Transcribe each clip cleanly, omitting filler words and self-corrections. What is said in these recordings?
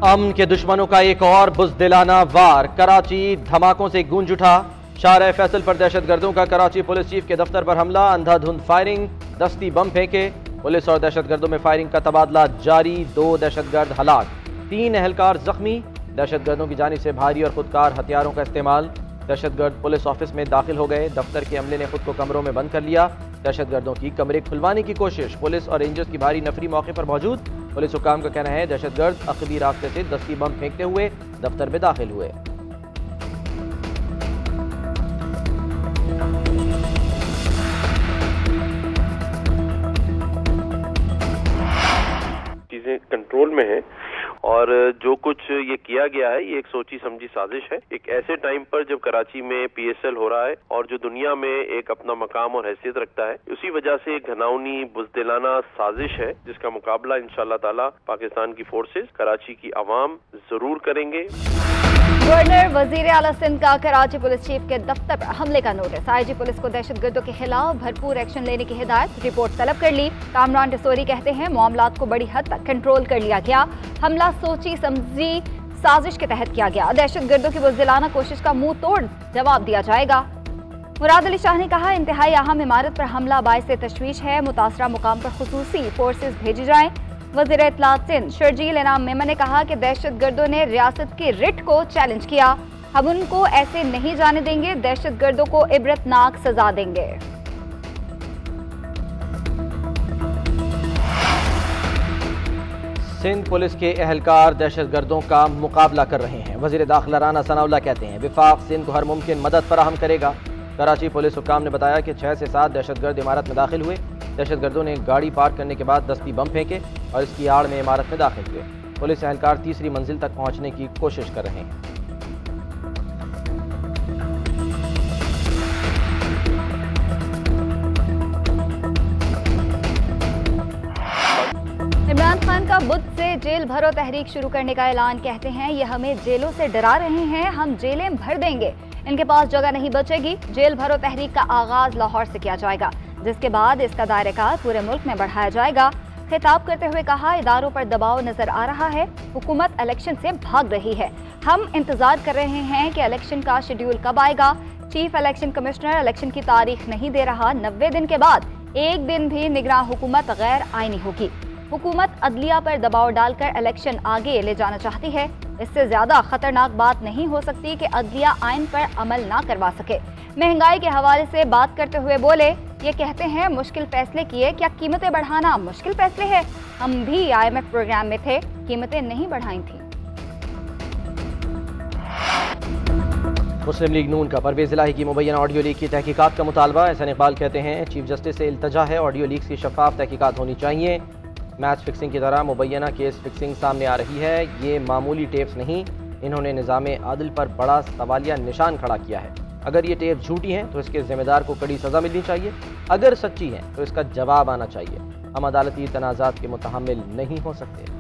अमन के दुश्मनों का एक और बुज़दिलाना वार। कराची धमाकों से गूंज उठा। शाहराह फैसल पर दहशतगर्दों का कराची पुलिस चीफ के दफ्तर पर हमला। अंधाधुंध फायरिंग, दस्ती बम फेंके। पुलिस और दहशतगर्दों में फायरिंग का तबादला जारी। 2 दहशतगर्द हलाक, 3 एहलकार जख्मी। दहशतगर्दों की जानिब से भारी और खुदकार हथियारों का इस्तेमाल। दहशतगर्द पुलिस ऑफिस में दाखिल हो गए। दफ्तर के अमले ने खुद को कमरों में बंद कर लिया। दहशतगर्दों की कमरे खुलवाने की कोशिश। पुलिस और रेंजर्स की भारी नफरी मौके पर मौजूद। पुलिस हुकाम का कहना है दहशतगर्द अखबी रास्ते से दस्ती बम फेंकते हुए दफ्तर में दाखिल हुए। चीजें कंट्रोल में है और जो कुछ ये किया गया है ये एक सोची समझी साजिश है। एक ऐसे टाइम पर जब कराची में पीएसएल हो रहा है और जो दुनिया में एक अपना मकाम और हैसियत रखता है, उसी वजह से एक घनाउनी बुज़दिलाना साजिश है जिसका मुकाबला इंशाअल्लाह ताला पाकिस्तान की फोर्सेस, कराची की आवाम जरूर करेंगे। गवर्नर वजीर आला सिंध का कराची पुलिस चीफ के दफ्तर पर हमले का नोटिस। आईजी पुलिस को दहशतगर्दों के खिलाफ भरपूर एक्शन लेने की हिदायत। रिपोर्ट तलब कर ली। कामरान टिसोरी कहते हैं मामलात को बड़ी हद तक कंट्रोल कर लिया गया। हमला सोची समझी साजिश के तहत किया गया। दहशतगर्दों की बुज़दिलाना कोशिश का मुंह तोड़ जवाब दिया जाएगा। मुराद अली शाह ने कहा इंतहाई अहम इमारत पर हमला बाइस तशवीश है। मुतासरा मुकाम पर खुसूसी फोर्सेज भेजी जाएं। वज़ीर इत्तलात सिंध शर्जील इनाम मेमन ने कहा कि दहशतगर्दों ने रियासत की रिट को चैलेंज किया। हम उनको ऐसे नहीं जाने देंगे। दहशतगर्दों को इबरतनाक सजा देंगे। सिंध पुलिस के एहलकार दहशतगर्दों का मुकाबला कर रहे हैं। वज़ीर दाखिला राना सनाउल्लाह कहते हैं विफाक सिंध को हर मुमकिन मदद फराहम करेगा। कराची पुलिस हुकाम ने बताया कि 6 से 7 दहशतगर्द इमारत में दाखिल हुए। दहशतगर्दों ने गाड़ी पार्क करने के बाद दस्ती बम फेंके और इसकी आड़ में इमारत में दाखिल हुए। पुलिस एहलकार तीसरी मंजिल तक पहुंचने की कोशिश कर रहे हैं। इमरान खान का बुध से जेल भरो तहरीक शुरू करने का ऐलान। कहते हैं ये हमें जेलों से डरा रहे हैं, हम जेलें भर देंगे, इनके पास जगह नहीं बचेगी। जेल भरो तहरीक का आगाज लाहौर से किया जाएगा, जिसके बाद इसका दायरेकार पूरे मुल्क में बढ़ाया जाएगा। खिताब करते हुए कहा इदारों पर दबाव नजर आ रहा है, हुकूमत इलेक्शन से भाग रही है। हम इंतजार कर रहे हैं कि इलेक्शन का शेड्यूल कब आएगा। चीफ इलेक्शन कमिश्नर इलेक्शन की तारीख नहीं दे रहा। 90 दिन के बाद एक दिन भी निगरान हुकूमत गैर आईनी होगी। हुकूमत अदलिया पर दबाव डालकर इलेक्शन आगे ले जाना चाहती है। इससे ज्यादा खतरनाक बात नहीं हो सकती कि अदलिया आइन पर अमल ना करवा सके। महंगाई के हवाले से बात करते हुए बोले ये कहते हैं मुश्किल फैसले किए, क्या कीमतें बढ़ाना मुश्किल फैसले है? हम भी IMF प्रोग्राम में थे, कीमतें नहीं बढ़ाई थी। मुस्लिम लीग नून का परवेज इलाही की मुबैना ऑडियो लीक की तहकीकात का मुतालबा। एहसान इकबाल कहते हैं चीफ जस्टिस से इल्तजा है, ऑडियो लीक्स की शफाफ तहकीकात होनी चाहिए। मैच फिक्सिंग की तरह मुबैना केस फिक्सिंग सामने आ रही है, ये मामूली टेप्स नहीं। इन्होंने निज़ाम आदिल पर बड़ा सवालिया निशान खड़ा किया है। अगर ये टेप झूठी हैं तो इसके जिम्मेदार को कड़ी सजा मिलनी चाहिए, अगर सच्ची हैं तो इसका जवाब आना चाहिए। हम अदालती तनाज़ात के मुतहम्मिल नहीं हो सकते।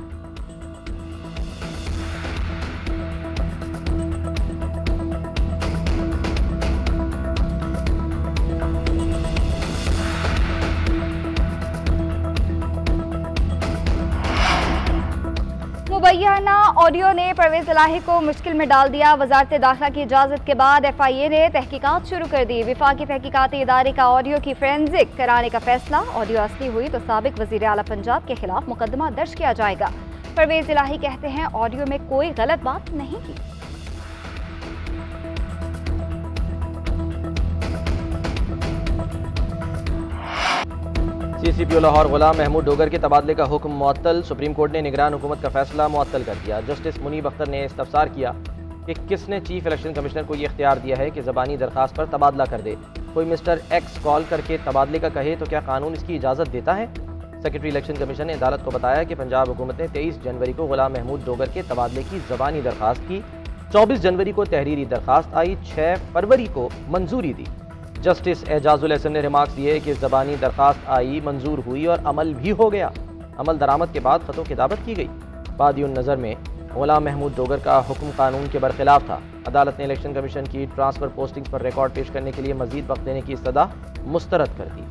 मुबैना ऑडियो ने परवेज इलाही को मुश्किल में डाल दिया। वजारत दाखिला की इजाजत के बाद FIA ने तहकीकात शुरू कर दी। विफाकी तहकीकाती इदारे का ऑडियो की फोरेंसिक कराने का फैसला। ऑडियो असली हुई तो साबिक वजीर आला पंजाब के खिलाफ मुकदमा दर्ज किया जाएगा। परवेज इलाही कहते हैं ऑडियो में कोई गलत बात नहीं की। CCPO लाहौर गुलाम महमूद डोगर के तबादले का हुक्म मुअत्तल। सुप्रीम कोर्ट ने निगरान हुकूमत का फैसला मुअत्तल कर दिया। जस्टिस मुनीब अख्तर ने इस्तफसार किया कि किसने चीफ इलेक्शन कमिश्नर को ये इख्तियार दिया है कि ज़बानी दरखास्त पर तबादला कर दे। कोई मिस्टर X कॉल करके तबादले का कहे तो क्या कानून इसकी इजाज़त देता है? सेक्रेटरी इलेक्शन कमीशन ने अदालत को बताया कि पंजाब हुकूमत ने 23 जनवरी को गुलाम महमूद डोगर के तबादले की ज़बानी दरखास्त की। 24 जनवरी को तहरीरी दरखास्त आई। 6 फरवरी को मंजूरी दी। जस्टिस एजाजुल हसन ने रिमार्क्स दिए कि ज़बानी दरखास्त आई, मंजूर हुई और अमल भी हो गया। अमल दरामद के बाद ख़तों किताबत की गई। बादियुन नज़र में गुलाम महमूद डोगर का हुक्म कानून के बरखिलाफ था। अदालत ने इलेक्शन कमीशन की ट्रांसफ़र पोस्टिंग्स पर रिकॉर्ड पेश करने के लिए मजीद वक्त देने की इस्तदा मुस्तरद कर दी।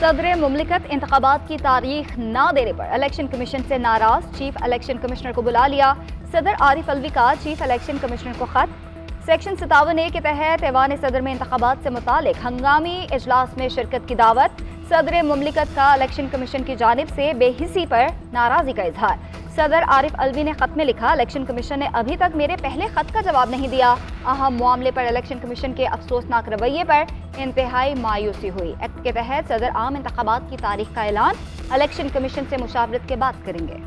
सदर मुमलिकत इंतखाबात की तारीख न देने पर इलेक्शन कमीशन से नाराज, चीफ इलेक्शन कमिश्नर को बुला लिया। सदर आरिफ अलवी का चीफ इलेक्शन कमिश्नर को खत। सेक्शन 57A के तहत ऐवान सदर में इंतखाबात से मुतालिक हंगामी इजलास में शिरकत की दावत। सदर मुमलिकत का इलेक्शन कमीशन की जानिब से बेहिसी पर नाराजगी का इजहार। सदर आरिफ अलवी ने खत में लिखा, इलेक्शन कमीशन ने अभी तक मेरे पहले खत का जवाब नहीं दिया। अहम मामले पर इलेक्शन कमीशन के अफसोसनाक रवैये पर इंतहाई मायूसी हुई। एक्ट के तहत सदर आम इंतखाबात की तारीख का ऐलान इलेक्शन कमीशन से मुशावरत के बाद करेंगे।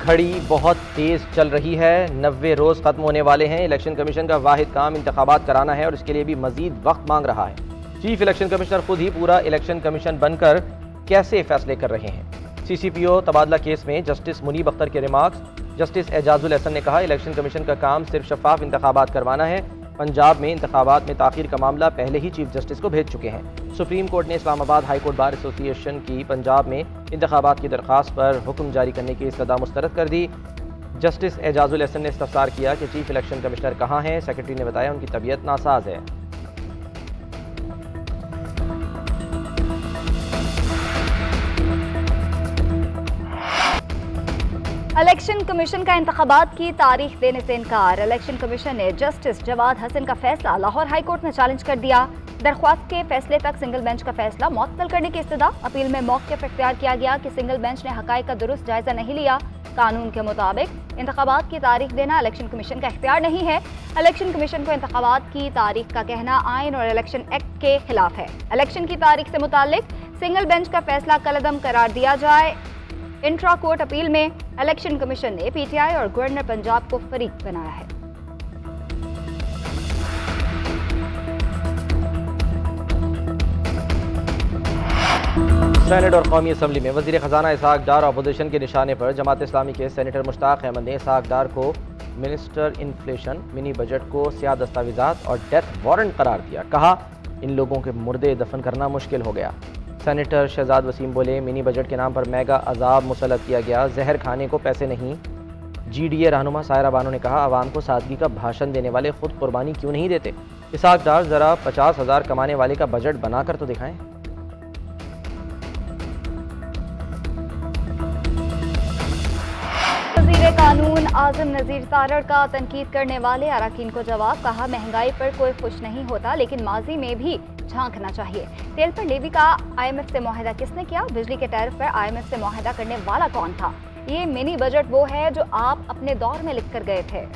घड़ी बहुत तेज चल रही है, 90 रोज खत्म होने वाले हैं। इलेक्शन कमीशन का वाहिद काम इंतखाबात कराना है और इसके लिए भी मजीद वक्त मांग रहा है। चीफ इलेक्शन कमिश्नर खुद ही पूरा इलेक्शन कमीशन बनकर कैसे फैसले कर रहे हैं। CCPO तबादला केस में जस्टिस मुनीब अख्तर के रिमार्क्स। जस्टिस एजाजुल एहसन ने कहा, इलेक्शन कमीशन का काम सिर्फ शफाफ इंतखाबात करवाना है। पंजाब में इंतखाबात में ताखीर का मामला पहले ही चीफ जस्टिस को भेज चुके हैं। सुप्रीम कोर्ट ने Islamabad high court bar association की पंजाब में इंतखाबात की दरख्वास्त पर हुक्म जारी करने की इस्तदा मुस्तरद कर दी। जस्टिस एजाजुल एहसन ने इस्तफसार किया कि चीफ इलेक्शन कमिश्नर कहाँ हैं। सेक्रेटरी ने बताया उनकी तबीयत नासाज है। इलेक्शन कमीशन का इंतखाबात की तारीख देने से इनकार। इलेक्शन कमीशन ने जस्टिस जवाद हसन का फैसला लाहौर हाई कोर्ट में चैलेंज कर दिया। दरख्वास्त के फैसले तक सिंगल बेंच का फैसला मुअत्तल करने की इस्तदा। अपील में मौक़िफ़ इख्तियार किया गया कि सिंगल बेंच ने हक़ाइक़ का दुरुस्त जायजा नहीं लिया। कानून के मुताबिक इंतखाबात की तारीख देना इलेक्शन कमीशन का इख्तियार नहीं है। इलेक्शन कमीशन को इंतखाबात की तारीख का कहना आइन और इलेक्शन एक्ट के खिलाफ है। इलेक्शन की तारीख से मुतालिक सिंगल बेंच का फैसला कलअदम करार दिया जाए। इंट्रा कोर्ट अपील में इलेक्शन कमीशन ने PTI और गवर्नर पंजाब को फरीक बनाया है। सेनेट और कौमी असम्बली में वज़ीर ख़जाना इसहाक डार अपोजिशन के निशाने पर जमात इस्लामी के सेनेटर मुश्ताक अहमद ने इसहाक डार को मिनिस्टर इन्फ्लेशन, मिनी बजट को स्याह दस्तावेजात और डेथ वारंट करार दिया। कहा, इन लोगों के मुर्दे दफन करना मुश्किल हो गया। सेनेटर शहजाद वसीम बोले, मिनी बजट के नाम पर मेगा अजाब मुसल्लत किया गया, जहर खाने को पैसे नहीं। GDA रहनुमा सायरा बानो ने कहा, आवाम को सादगी का भाषण देने वाले खुद कुर्बानी क्यों नहीं देते। इसहाक डार ज़रा 50,000 कमाने वाले का बजट बनाकर तो दिखाएं। वज़ीर कानून आज़म नज़ीर तारड़ का तनकीद करने वाले अरकान को जवाब। कहा, महंगाई पर कोई खुश नहीं होता, लेकिन माजी में भी झांकना चाहिए। तेल पर लेवी का IMF से मुआहदा किसने किया? बिजली के टैरिफ पर IMF से मुआहदा करने वाला कौन था? ये मिनी बजट वो है जो आप अपने दौर में लिख कर गए थे।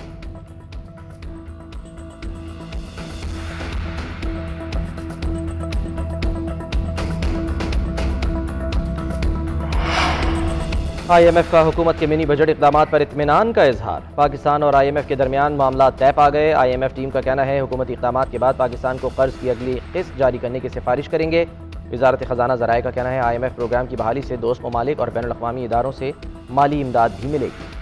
IMF का हुकूमत के मिनी बजट इक़दामात पर इत्मीनान का इजहार। पाकिस्तान और IMF के दरमियान मामला तय पा गए। IMF टीम का कहना है, हुकूमती इक़दामात के बाद पाकिस्तान को कर्ज की अगली किस्त जारी करने की सिफारिश करेंगे। वज़ारत ख़जाना ज़राए का कहना है, IMF प्रोग्राम की बहाली से दोस्त ममालिक और बैनुल अक़वामी इदारों से माली इमदाद भी मिलेगी।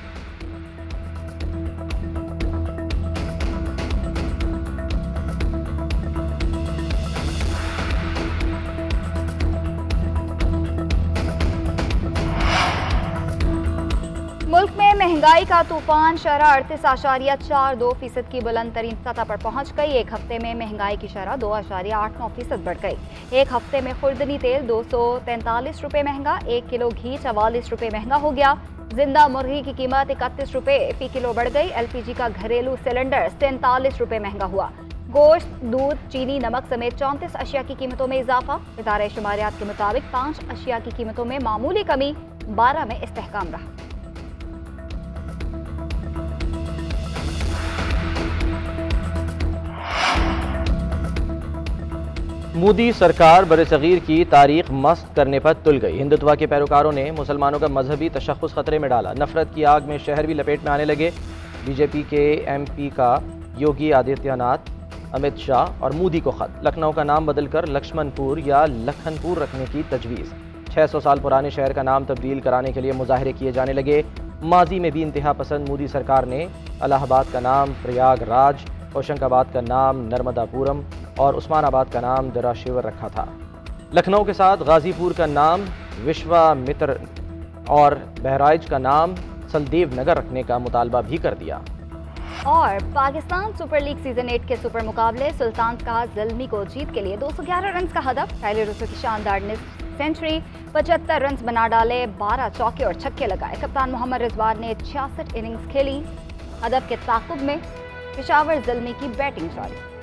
मुल्क में महंगाई का तूफान शरह 38.42% की बुलंद तरीन सतह पर पहुंच गई। एक हफ्ते में महंगाई की शरह 2.89% बढ़ गई। एक हफ्ते में खुर्दनी तेल 243 रुपये महंगा, 1 किलो घी 44 रुपये महंगा हो गया। जिंदा मुर्गी की कीमत 31 रुपये फी किलो बढ़ गई। LPG का घरेलू सिलेंडर 47 रुपये महंगा हुआ। गोश्त, दूध, चीनी, नमक समेत 34 अशिया की कीमतों में इजाफा। इदारे शुमारियात के मुताबिक 5 अशिया की कीमतों में मामूली कमी, 12 में इस्तेहकाम रहा। मोदी सरकार बरसगीर की तारीख मस्त करने पर तुल गई। हिंदुत्व के पैरोकारों ने मुसलमानों का मजहबी तशख़्ख़ुस खतरे में डाला। नफरत की आग में शहर भी लपेट में आने लगे। BJP के MP का योगी आदित्यनाथ, अमित शाह और मोदी को खत। लखनऊ का नाम बदलकर लक्ष्मणपुर या लखनपुर रखने की तजवीज़। 600 साल पुराने शहर का नाम तब्दील कराने के लिए मुजाहरे किए जाने लगे। माजी में भी इंतहा पसंद मोदी सरकार ने इलाहाबाद का नाम प्रयागराज, होशंगाबाद का नाम नर्मदापुरम और उस्मानाबाद का नाम दराशिवर रखा था। लखनऊ के साथ गाजीपुर का नाम विश्वामित्र और बहराइच का नाम सलदेव नगर रखने का मुतालबा भी कर दिया। और पाकिस्तान सुपर लीग सीजन 8 के सुपर मुकाबले सुल्तान काज ज़ल्मी को जीत के लिए 211 रन का हदफ। पहले रुसो की शानदार सेंचुरी, 75 रन बना डाले, 12 चौके और छक्के लगाए। कप्तान मोहम्मद रिजवान ने 66 इनिंग्स खेली। हदफ के ताकुब में पेशावर ज़ल्मी की बैटिंग जारी।